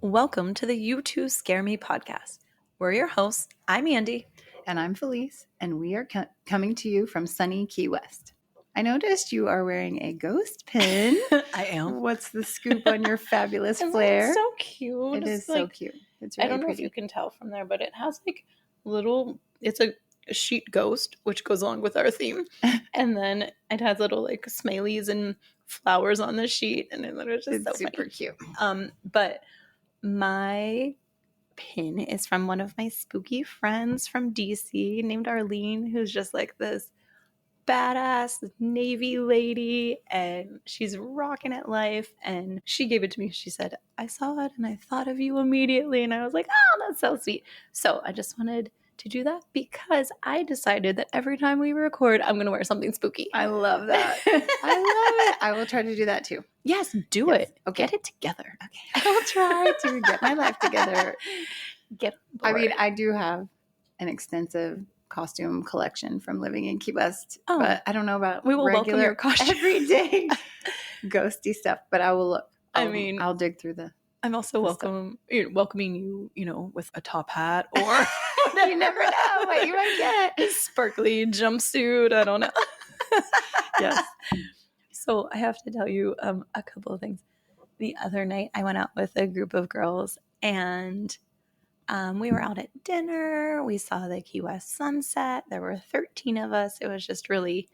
Welcome to the You Two Scare Me podcast. We're your hosts. I'm Andi. And I'm Feliz, and we are coming to you from sunny Key West. I noticed you are wearing a ghost pin. I am. What's the scoop on your fabulous flare? It's so cute. It is so cute. It's really I don't know pretty. if you can tell from there, but it has like little, it's a sheet ghost, which goes along with our theme. And then it has little like smileys and flowers on the sheet. And it's just so super funny. cute. But my pin is from one of my spooky friends from DC named Arlene, who's just like this badass Navy lady, and she's rocking at life. And she gave it to me. She said, I saw it and I thought of you immediately. And I was like, oh, that's so sweet. So I just wanted to do that because I decided that every time we record, I'm going to wear something spooky. I love that. I love it. I will try to do that too. Yes, do it. Okay. Get it together. Okay. I'll try to get my life together. Get on I board. mean, I do have an extensive costume collection from living in Key West, Oh. but I don't know about We will welcome regular your costume. everyday ghosty stuff, but I will look. I'll dig through the I'm also welcoming you, with a top hat or you never know what you might get. a sparkly jumpsuit. I don't know. Yes. So I have to tell you a couple of things. The other night I went out with a group of girls and we were out at dinner. We saw the Key West sunset. There were 13 of us. It was just really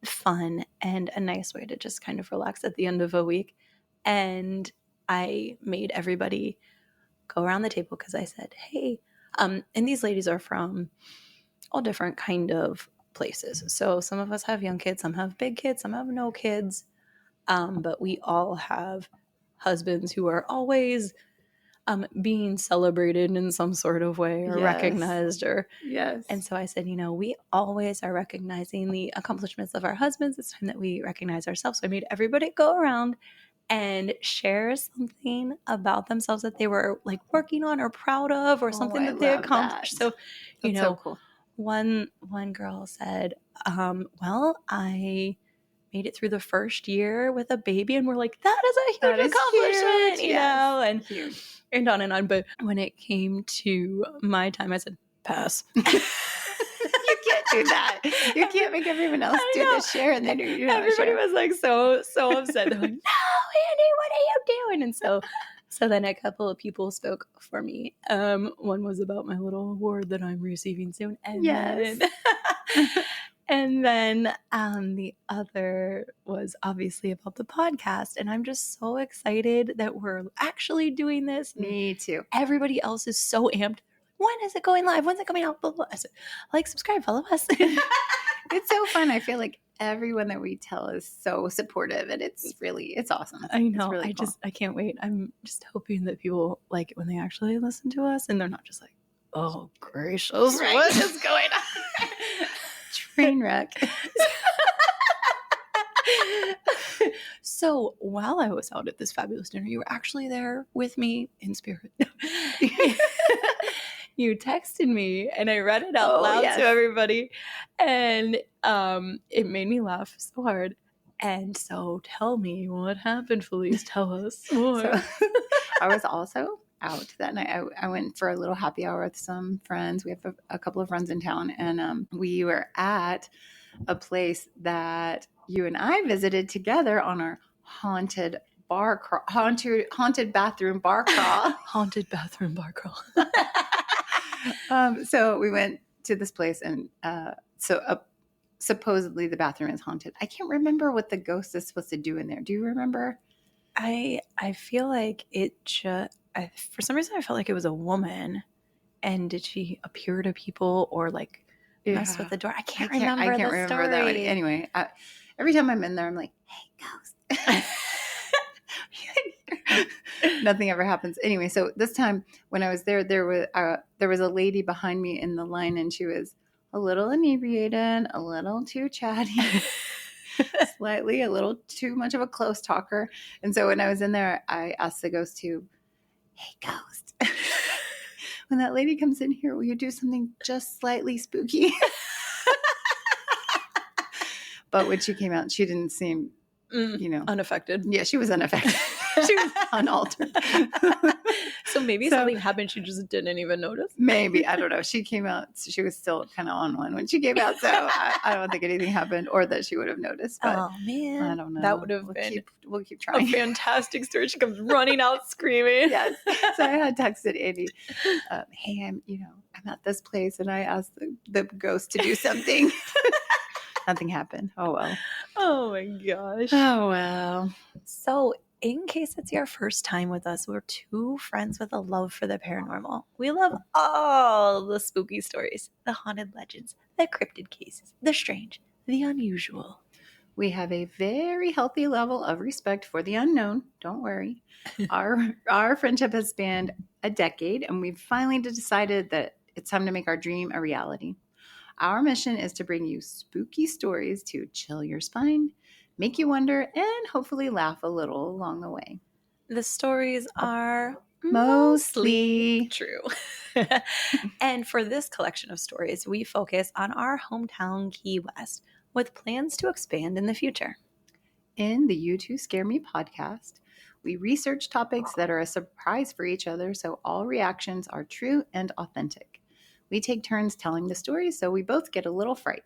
fun and a nice way to just kind of relax at the end of a week. And I made everybody go around the table because I said, hey, and these ladies are from all different kind of places. So some of us have young kids, some have big kids, some have no kids. But we all have husbands who are always being celebrated in some sort of way or recognized. Yes. And so I said, we always are recognizing the accomplishments of our husbands. It's time that we recognize ourselves. So I made everybody go around and share something about themselves that they were like working on or proud of, or something that they accomplished. That. So, That's so cool. One girl said, well, I made it through the first year with a baby, and we're like, that is a huge accomplishment, huge. Yes. and huge. And on and on. But when it came to my time, I said, pass. You can't do that. You can't make everyone else do the share, and then you're not everybody was like so upset. They're like, no, Andi, what are you doing? And so then a couple of people spoke for me. One was about my little award that I'm receiving soon. And and then the other was obviously about the podcast. And I'm just so excited that we're actually doing this. Me too. Everybody else is so amped. When is it going live? When's it coming out? Blah, blah. I said, subscribe, follow us. It's so fun. I feel like everyone that we tell is so supportive, and it's awesome. I know. Really cool. I can't wait. I'm just hoping that people like it when they actually listen to us and they're not just like, oh, gracious, right. What is going on? Train wreck. So while I was out at this fabulous dinner, you were actually there with me in spirit. You texted me and I read it out loud to everybody, and it made me laugh so hard. And so tell me what happened, Feliz. Tell us more. So, I was also out that night. I went for a little happy hour with some friends. We have a couple of friends in town, and we were at a place that you and I visited together on our haunted bathroom bar crawl. Haunted bathroom bar crawl. So we went to this place, and supposedly the bathroom is haunted. I can't remember what the ghost is supposed to do in there. Do you remember? I feel like it just, for some reason I felt like it was a woman. And did she appear to people or like mess with the door? I can't remember that one. Anyway, every time I'm in there, I'm like, hey, ghost. Nothing ever happens. Anyway, so this time when I was there was a lady behind me in the line, and she was a little inebriated, a little too chatty, slightly a little too much of a close talker. And so when I was in there, I asked the ghost to, hey, ghost, when that lady comes in here, will you do something just slightly spooky? But when she came out, she didn't seem Unaffected. Yeah, she was unaffected. She was unaltered. So maybe something happened she just didn't even notice. Maybe. I don't know. She came out. She was still kind of on one when she came out. So I don't think anything happened or that she would have noticed. But oh, man. I don't know. That would have been we'll keep trying. a fantastic story. She comes running out screaming. Yes. So I had texted Andy, hey, I'm at this place and I asked the ghost to do something. Nothing happened. Oh, well. Oh, my gosh. Oh, well. So in case it's your first time with us, we're two friends with a love for the paranormal. We love all the spooky stories, the haunted legends, the cryptid cases, the strange, the unusual. We have a very healthy level of respect for the unknown. Don't worry. Our friendship has spanned a decade, and we've finally decided that it's time to make our dream a reality. Our mission is to bring you spooky stories to chill your spine, make you wonder, and hopefully laugh a little along the way. The stories are mostly true. And for this collection of stories, we focus on our hometown Key West, with plans to expand in the future. In the You Two Scare Me podcast, we research topics that are a surprise for each other, so all reactions are true and authentic. We take turns telling the stories, so we both get a little fright.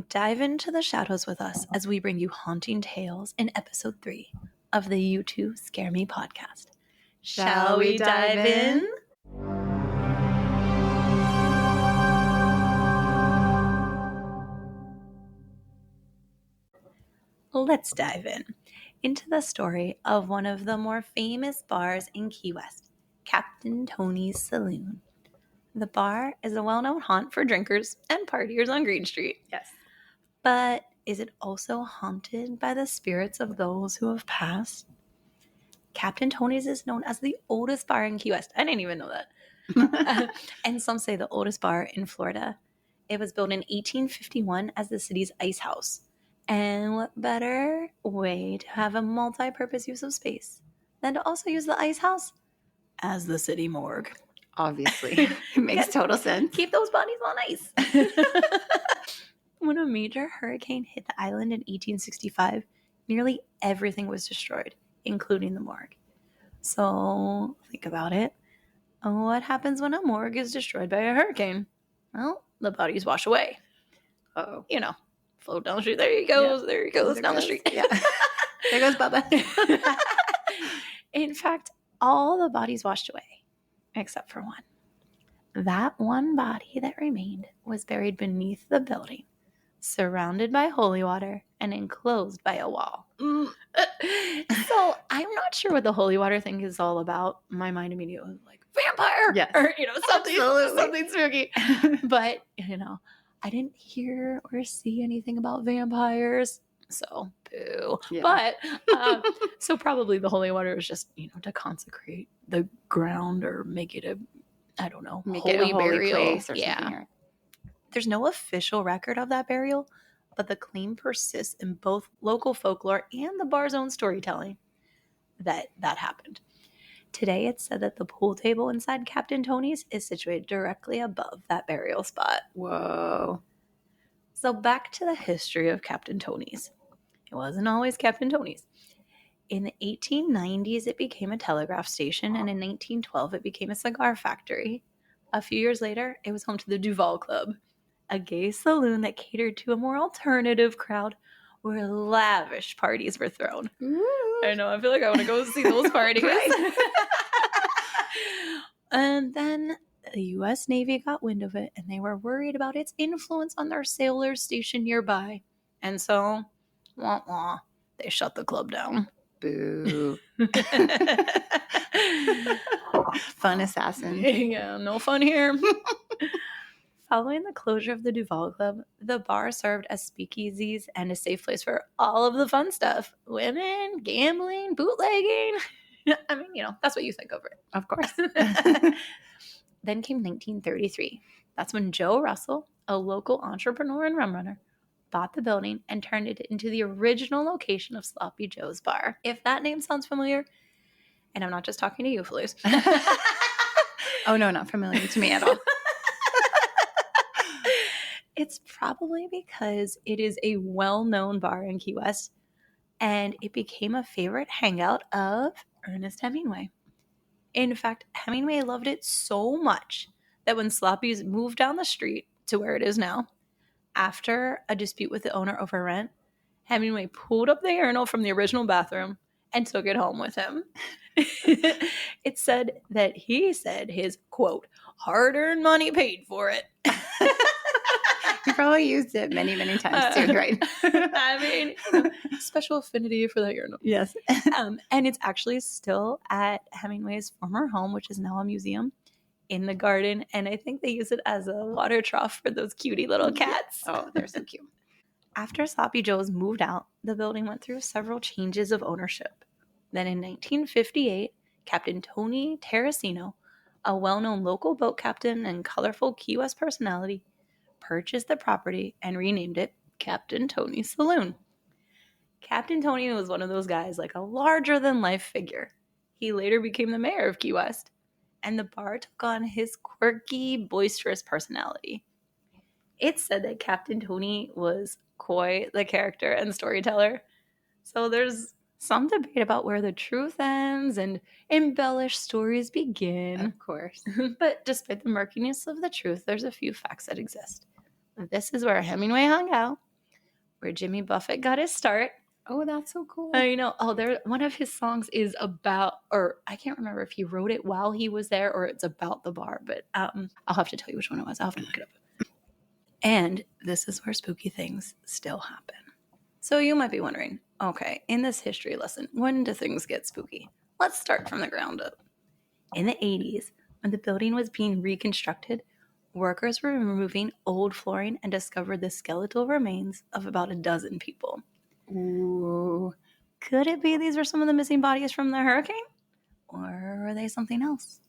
Dive into the shadows with us as we bring you haunting tales in episode 3 of the You Two Scare Me podcast. Shall we dive in? Let's dive into the story of one of the more famous bars in Key West, Captain Tony's Saloon. The bar is a well-known haunt for drinkers and partiers on Greene Street. Yes. But is it also haunted by the spirits of those who have passed? Captain Tony's is known as the oldest bar in Key West. I didn't even know that. And some say the oldest bar in Florida. It was built in 1851 as the city's ice house. And what better way to have a multi-purpose use of space than to also use the ice house as the city morgue? Obviously. It makes total sense. Keep those bodies on ice. When a major hurricane hit the island in 1865, nearly everything was destroyed, including the morgue. So think about it. What happens when a morgue is destroyed by a hurricane? Well, the bodies wash away. Uh-oh. Float down the street. There he goes. Yeah. There he goes down the street. Yeah. There goes Bubba. In fact, all the bodies washed away, except for one. That one body that remained was buried beneath the building, surrounded by holy water and enclosed by a wall. So I'm not sure what the holy water thing is all about. My mind immediately was like, vampire! Yes. Or, something spooky. But, I didn't hear or see anything about vampires. So, boo. Yeah. But, so probably the holy water was just, to consecrate the ground or make it a holy burial place or something. Right? There's no official record of that burial, but the claim persists in both local folklore and the bar's own storytelling that happened. Today, it's said that the pool table inside Captain Tony's is situated directly above that burial spot. Whoa. So back to the history of Captain Tony's. It wasn't always Captain Tony's. In the 1890s, it became a telegraph station, and in 1912, it became a cigar factory. A few years later, it was home to the Duval Club, a gay saloon that catered to a more alternative crowd where lavish parties were thrown. Ooh. I know, I feel like I want to go see those parties. And then the U.S. Navy got wind of it, and they were worried about its influence on their sailors stationed nearby. And so, wah wah, they shut the club down. Boo. Fun assassin. Yeah, no fun here. Following the closure of the Duval Club, the bar served as speakeasies and a safe place for all of the fun stuff. Women, gambling, bootlegging. I mean, that's what you think of it. Of course. Then came 1933. That's when Joe Russell, a local entrepreneur and rum runner, bought the building and turned it into the original location of Sloppy Joe's Bar. If that name sounds familiar, and I'm not just talking to you, Feliz. Oh, no, not familiar to me at all. It's probably because it is a well-known bar in Key West and it became a favorite hangout of Ernest Hemingway. In fact, Hemingway loved it so much that when Sloppy's moved down the street to where it is now, after a dispute with the owner over rent, Hemingway pulled up the urinal from the original bathroom and took it home with him. It said that he said his, quote, hard-earned money paid for it. He probably used it many, many times too, right? I mean, special affinity for that urinal. Yes. And it's actually still at Hemingway's former home, which is now a museum, in the garden. And I think they use it as a water trough for those cutie little cats. Oh, they're so cute. After Sloppy Joe's moved out, the building went through several changes of ownership. Then in 1958, Captain Tony Terracino, a well-known local boat captain and colorful Key West personality, purchased the property and renamed it Captain Tony's Saloon. Captain Tony was one of those guys, like a larger-than-life figure. He later became the mayor of Key West, and the bar took on his quirky, boisterous personality. It's said that Captain Tony was quite the character and storyteller. So there's some debate about where the truth ends and embellished stories begin. Of course. But despite the murkiness of the truth, there's a few facts that exist. This is where Hemingway hung out, where Jimmy Buffett got his start. Oh, that's so cool. I know. Oh, one of his songs is about, or I can't remember if he wrote it while he was there or it's about the bar, but I'll have to tell you which one it was. I'll have to look it up. And this is where spooky things still happen. So you might be wondering, okay, in this history lesson, when do things get spooky? Let's start from the ground up. In the 80s, when the building was being reconstructed, workers were removing old flooring and discovered the skeletal remains of about a dozen people. Ooh. Could it be these were some of the missing bodies from the hurricane? Or were they something else?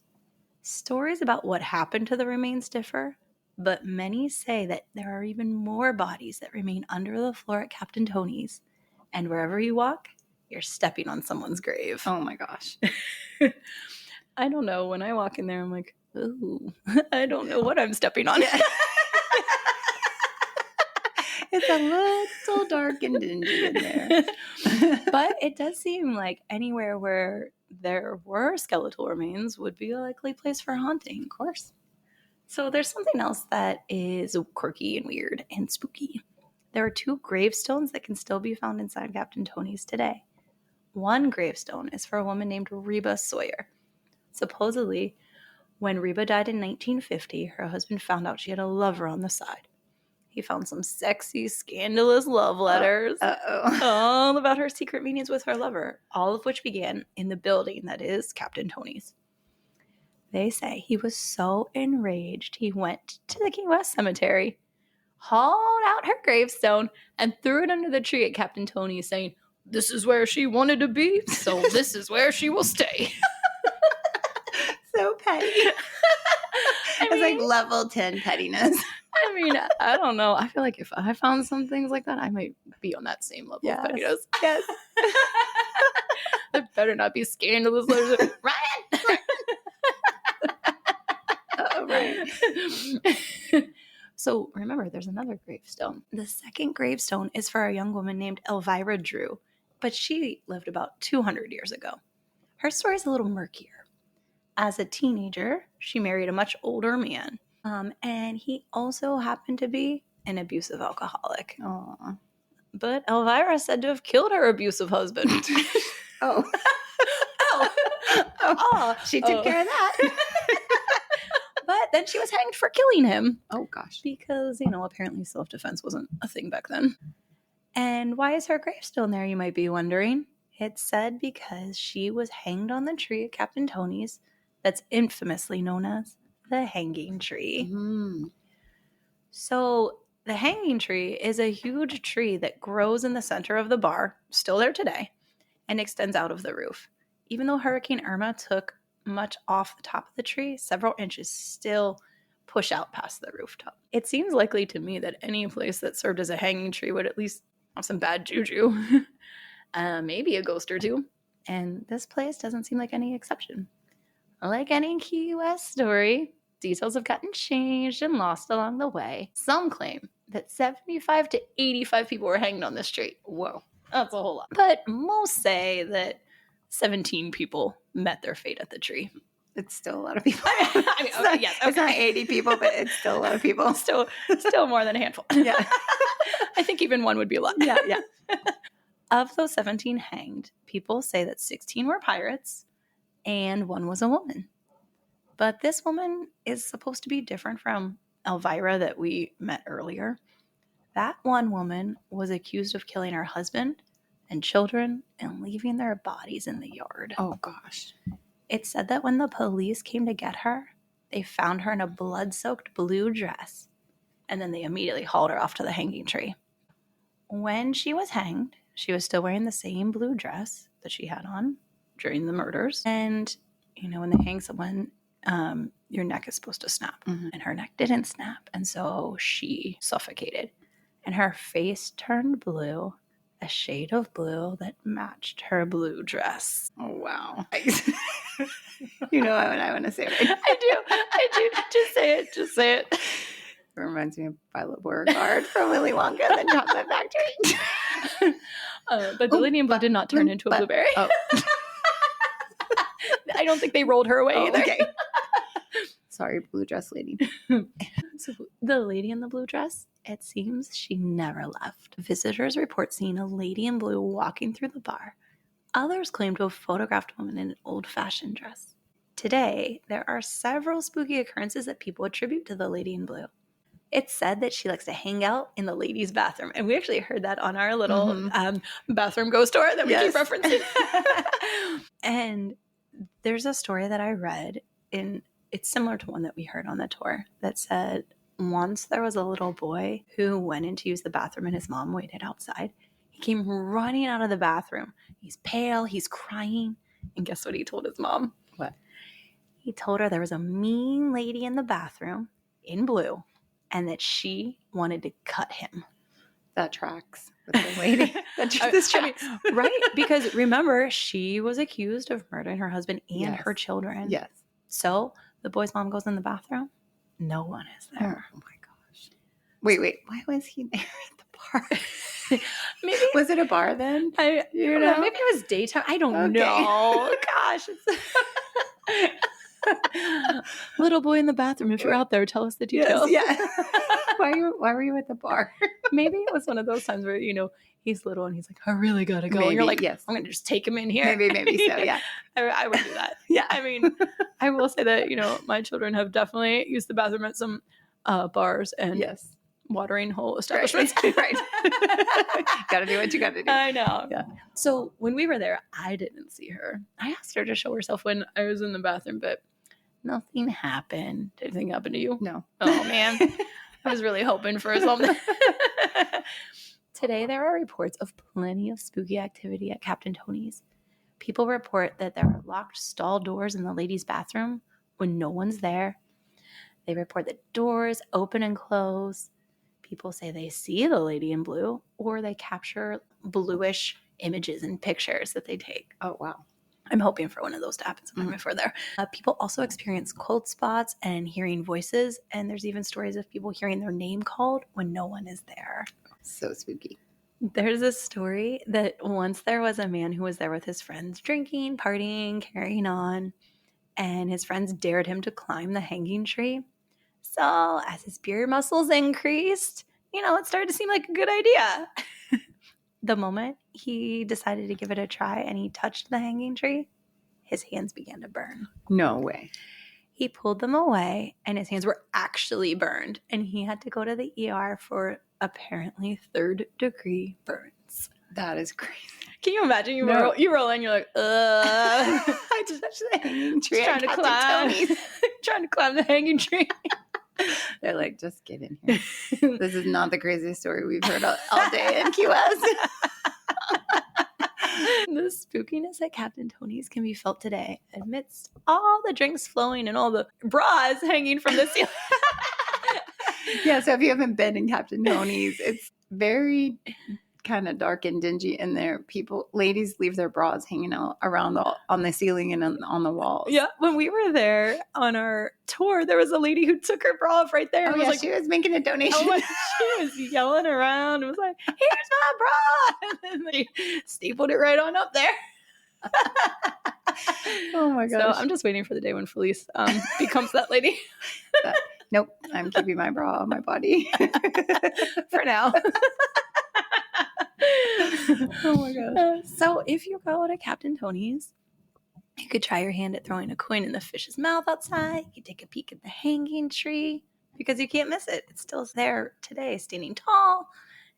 Stories about what happened to the remains differ, but many say that there are even more bodies that remain under the floor at Captain Tony's. And wherever you walk, you're stepping on someone's grave. Oh my gosh. I don't know. When I walk in there, I'm like, ooh, I don't know what I'm stepping on. It's a little dark and dingy in there. But it does seem like anywhere where there were skeletal remains would be a likely place for haunting. Of course. So there's something else that is quirky and weird and spooky. There are 2 gravestones that can still be found inside Captain Tony's today. One gravestone is for a woman named Reba Sawyer. Supposedly, when Reba died in 1950, her husband found out she had a lover on the side. He found some sexy, scandalous love letters all about her secret meetings with her lover, all of which began in the building that is Captain Tony's. They say he was so enraged he went to the Key West Cemetery, hauled out her gravestone, and threw it under the tree at Captain Tony's, saying, "This is where she wanted to be, so this is where she will stay." So petty. It's like level 10 pettiness. I mean, I don't know. I feel like if I found some things like that, I might be on that same level of pettiness. Yes. There better not be scandalous letters. Ryan! Oh, right. So remember, there's another gravestone. The second gravestone is for a young woman named Elvira Drew, but she lived about 200 years ago. Her story is a little murkier. As a teenager, she married a much older man, and he also happened to be an abusive alcoholic. Aww. But Elvira is said to have killed her abusive husband. Oh. She took care of that. But then she was hanged for killing him. Oh, gosh. Because, apparently self-defense wasn't a thing back then. And why is her gravestone there, you might be wondering? It's said because she was hanged on the tree at Captain Tony's that's infamously known as the hanging tree. Mm. So the hanging tree is a huge tree that grows in the center of the bar, still there today, and extends out of the roof. Even though Hurricane Irma took much off the top of the tree, several inches still push out past the rooftop. It seems likely to me that any place that served as a hanging tree would at least have some bad juju. Maybe a ghost or two. And this place doesn't seem like any exception. Like any Key West story, details have gotten changed and lost along the way. Some claim that 75 to 85 people were hanged on this tree. Whoa. That's a whole lot. But most say that 17 people met their fate at the tree. It's still a lot of people. It's not 80 people, but it's still a lot of people. Still more than a handful. Yeah. I think even one would be a lot. Yeah. Of those 17 hanged, people say that 16 were pirates and one was a woman. But this woman is supposed to be different from Elvira that we met earlier. That one woman was accused of killing her husband and children and leaving their bodies in the yard. Oh, gosh. It said that when the police came to get her, they found her in a blood-soaked blue dress, and then they immediately hauled her off to the hanging tree. When she was hanged, she was still wearing the same blue dress that she had on during the murders. And, when they hang someone, your neck is supposed to snap. Mm-hmm. And her neck didn't snap, and so she suffocated. And her face turned blue, a shade of blue that matched her blue dress. Oh, wow. You know what I want to say, right? I do. Just say it. It reminds me of Violet Beauregard from Willy Wonka and the Chocolate Factory. But the lady in blue did not turn into a blueberry. Oh. I don't think they rolled her away either. Okay. Sorry, blue dress lady. So the lady in the blue dress, it seems she never left. Visitors report seeing a lady in blue walking through the bar. Others claim to have photographed a woman in an old-fashioned dress. Today, there are several spooky occurrences that people attribute to the lady in blue. It's said that she likes to hang out in the ladies' bathroom. And we actually heard that on our little bathroom ghost tour that we keep referencing. And there's a story that I read it's similar to one that we heard on the tour that said once there was a little boy who went in to use the bathroom and his mom waited outside. He came running out of the bathroom. He's pale. He's crying. And guess what he told his mom? What? He told her there was a mean lady in the bathroom in blue and that she wanted to cut him. That tracks with the lady. This tracks. Right? Because remember, she was accused of murdering her husband and her children. Yes. So the boy's mom goes in the bathroom. No one is there. Oh my gosh. Wait. Why was he there at the bar? Maybe was it a bar then? Maybe it was daytime. I don't know. Gosh. Little boy in the bathroom. If you're out there, tell us the details. Yes, yeah. Why were you at the bar? Maybe it was one of those times where, he's little and he's like, I really gotta go. Maybe, and you're like, yes. I'm gonna just take him in here. Maybe so, yeah. I would do that. Yeah. I mean, I will say that, my children have definitely used the bathroom at some bars and watering hole establishments. Right. Gotta do what you gotta do. I know. Yeah. So when we were there, I didn't see her. I asked her to show herself when I was in the bathroom, but nothing happened. Did anything happen to you? No. Oh, man. I was really hoping for something. Today, there are reports of plenty of spooky activity at Captain Tony's. People report that there are locked stall doors in the ladies' bathroom when no one's there. They report that doors open and close. People say they see the lady in blue, or they capture bluish images and pictures that they take. Oh, wow. I'm hoping for one of those to happen sometime if we're there. People also experience cold spots and hearing voices, and there's even stories of people hearing their name called when no one is there. So spooky. There's a story that once there was a man who was there with his friends drinking, partying, carrying on, and his friends dared him to climb the hanging tree. So as his beer muscles increased, it started to seem like a good idea. The moment he decided to give it a try and he touched the hanging tree, his hands began to burn. No way. He pulled them away and his hands were actually burned. And he had to go to the ER for apparently 3rd-degree burns. That is crazy. Can you imagine? You roll in, you're like, I just touched the hanging tree. Trying to climb the hanging tree. They're like, just get in here. This is not the craziest story we've heard all day in Key West. The spookiness at Captain Tony's can be felt today amidst all the drinks flowing and all the bras hanging from the ceiling. Yeah, so if you haven't been in Captain Tony's, it's very kind of dark and dingy in there. Ladies leave their bras hanging out around on the ceiling and on the walls. Yeah, when we were there on our tour, there was a lady who took her bra off right there. Oh, yeah, she was making a donation. She was yelling around. It was like, here's my bra. And then they stapled it right on up there. Oh my gosh. So I'm just waiting for the day when Feliz becomes that lady. Nope, I'm keeping my bra on my body. For now. Oh my gosh. So if you go to Captain Tony's, you could try your hand at throwing a coin in the fish's mouth outside. You take a peek at the hanging tree because you can't miss it. It's still there today, standing tall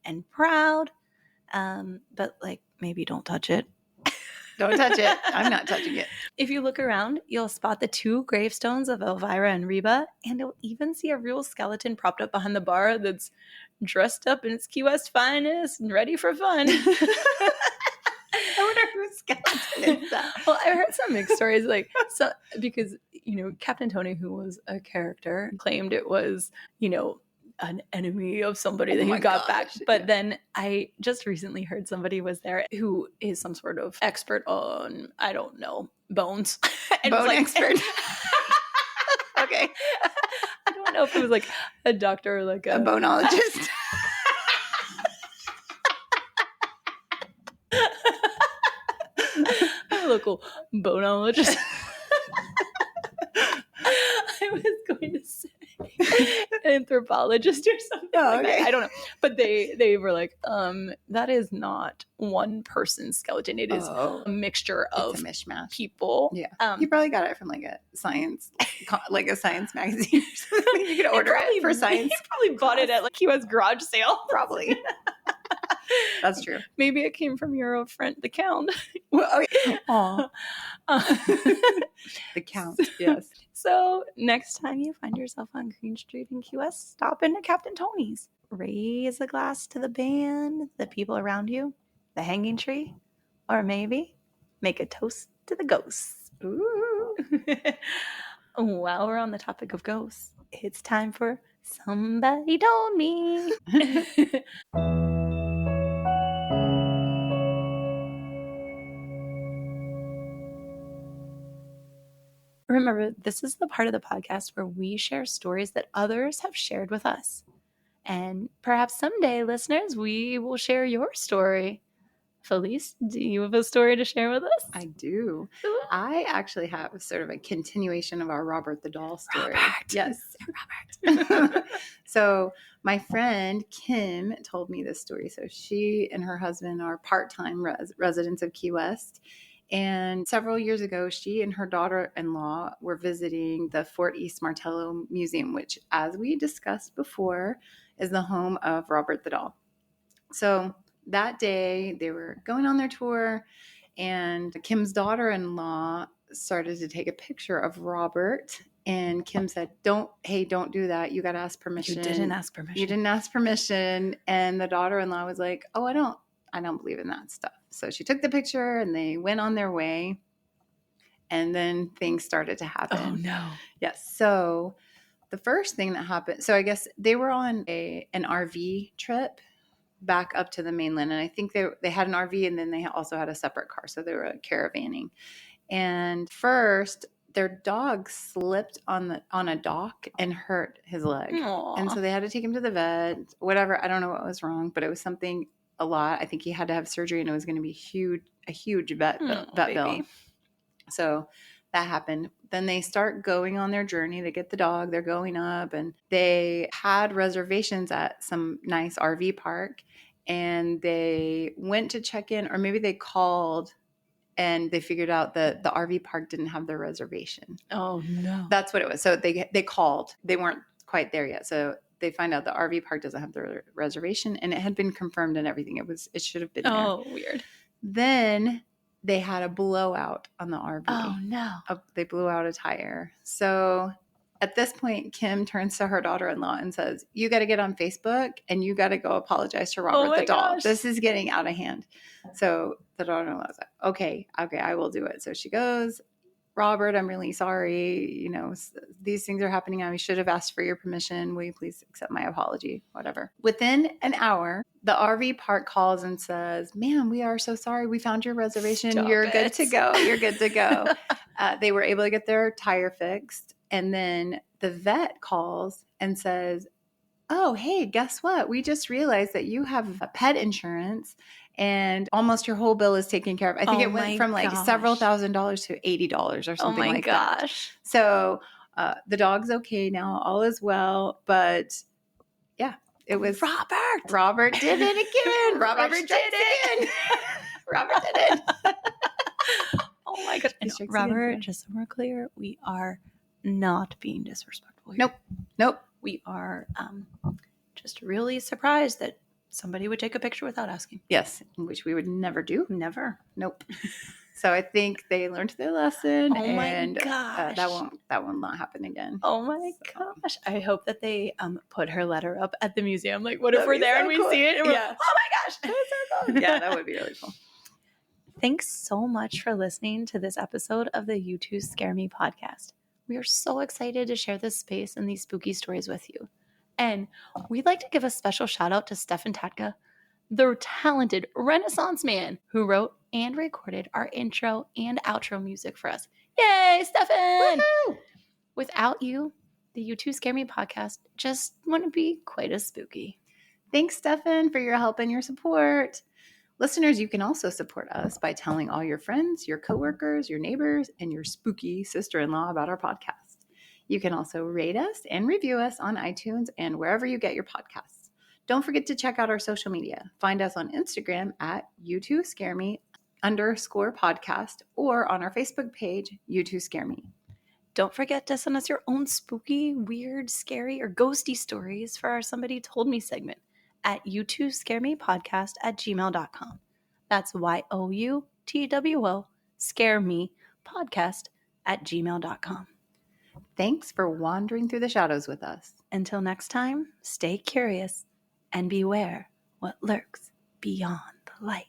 and proud. But like, maybe don't touch it. Don't touch it. I'm not touching it. If you look around, you'll spot the 2 gravestones of Elvira and Reba, and you'll even see a real skeleton propped up behind the bar that's dressed up in its Key West finest and ready for fun. I wonder whose skeleton is that. Well, I've heard some mixed stories, because, Captain Tony, who was a character, claimed it was, an enemy of somebody that he got back. But then I just recently heard somebody was there who is some sort of expert on, I don't know, bones. And Bone expert. Okay. I don't know if it was like a doctor or like a bonologist. I'm a local bonologist. I was going to say anthropologist or something. Oh, okay. I don't know. But they were like, that is not one person's skeleton. It is a mixture of a mishmash. People. Yeah. You probably got it from like a science magazine or something. You could order it for science. You probably bought it at like Key West garage sale. Probably. That's true. Maybe it came from your old friend, the Count. Well, the Count, yes. So next time you find yourself on Greene Street in Key West, stop into Captain Tony's. Raise a glass to the band, the people around you, the hanging tree, or maybe make a toast to the ghosts. Ooh. While we're on the topic of ghosts, it's time for Somebody Told Me. Remember, this is the part of the podcast where we share stories that others have shared with us. And perhaps someday, listeners, we will share your story. Feliz, do you have a story to share with us? I do. Ooh. I actually have sort of a continuation of our Robert the Doll story. Robert. Yes. Robert. So my friend Kim told me this story. So she and her husband are part-time residents of Key West. And several years ago, she and her daughter-in-law were visiting the Fort East Martello Museum, which, as we discussed before, is the home of Robert the Doll. So that day, they were going on their tour, and Kim's daughter-in-law started to take a picture of Robert. And Kim said, don't do that. You got to ask permission. You didn't ask permission. You didn't ask permission. And the daughter-in-law was like, oh, I don't believe in that stuff. So she took the picture and they went on their way. And then things started to happen. Oh, no. Yes. So the first thing that happened, so I guess they were on an RV trip back up to the mainland. And I think they had an RV and then they also had a separate car. So they were caravanning. And first, their dog slipped on a dock and hurt his leg. Aww. And so they had to take him to the vet, whatever. I don't know what was wrong, but it was something a lot. I think he had to have surgery and it was going to be a huge vet bill. So that happened. Then they start going on their journey. They get the dog, they're going up, and they had reservations at some nice RV park, and they went to check in, or maybe they called and they figured out that the RV park didn't have their reservation. Oh no. That's what it was. So they called. They weren't quite there yet. So they find out the RV park doesn't have their reservation, and it had been confirmed and everything. It should have been there. Oh, weird. Then they had a blowout on the RV. Oh no. They blew out a tire. So at this point, Kim turns to her daughter-in-law and says, you got to get on Facebook and you got to go apologize to Robert the Doll. Gosh. This is getting out of hand. So the daughter-in-law was like, okay, I will do it. So she goes, Robert, I'm really sorry. You know, these things are happening. I should have asked for your permission. Will you please accept my apology? Whatever. Within an hour, the RV park calls and says, ma'am, we are so sorry. We found your reservation. Stop You're it. good to go. You're good to go. They were able to get their tire fixed. And then the vet calls and says, oh, hey, guess what? We just realized that you have a pet insurance and almost your whole bill is taken care of. I think it went from like several $1,000s to $80 or something like that. Oh my gosh. So the dog's okay now. All is well. But yeah, it was Robert. Robert did it again. Robert did it. Robert did it. Oh my gosh. And Robert, just so we're clear, we are not being disrespectful here. Nope. We are just really surprised that somebody would take a picture without asking. Yes, which we would never do. Never. Nope. So I think they learned their lesson. Oh my and, gosh. that will not happen again. Oh my gosh. I hope that they put her letter up at the museum. Like, what if we're there and we see it? And we're like, oh my gosh. That's so cool. Yeah, that would be really cool. Thanks so much for listening to this episode of the You Two Scare Me podcast. We are so excited to share this space and these spooky stories with you. And we'd like to give a special shout out to Stefan Tatka, the talented Renaissance man who wrote and recorded our intro and outro music for us. Yay, Stefan! Woohoo! Without you, the You Two Scare Me podcast just wouldn't be quite as spooky. Thanks, Stefan, for your help and your support. Listeners, you can also support us by telling all your friends, your coworkers, your neighbors, and your spooky sister-in-law about our podcast. You can also rate us and review us on iTunes and wherever you get your podcasts. Don't forget to check out our social media. Find us on Instagram at You2ScareMe_podcast or on our Facebook page, You Two Scare Me. Don't forget to send us your own spooky, weird, scary, or ghosty stories for our Somebody Told Me segment at you2scaremepodcast@gmail.com. That's YOUTWO scare me podcast@gmail.com. Thanks for wandering through the shadows with us. Until next time, stay curious and beware what lurks beyond the light.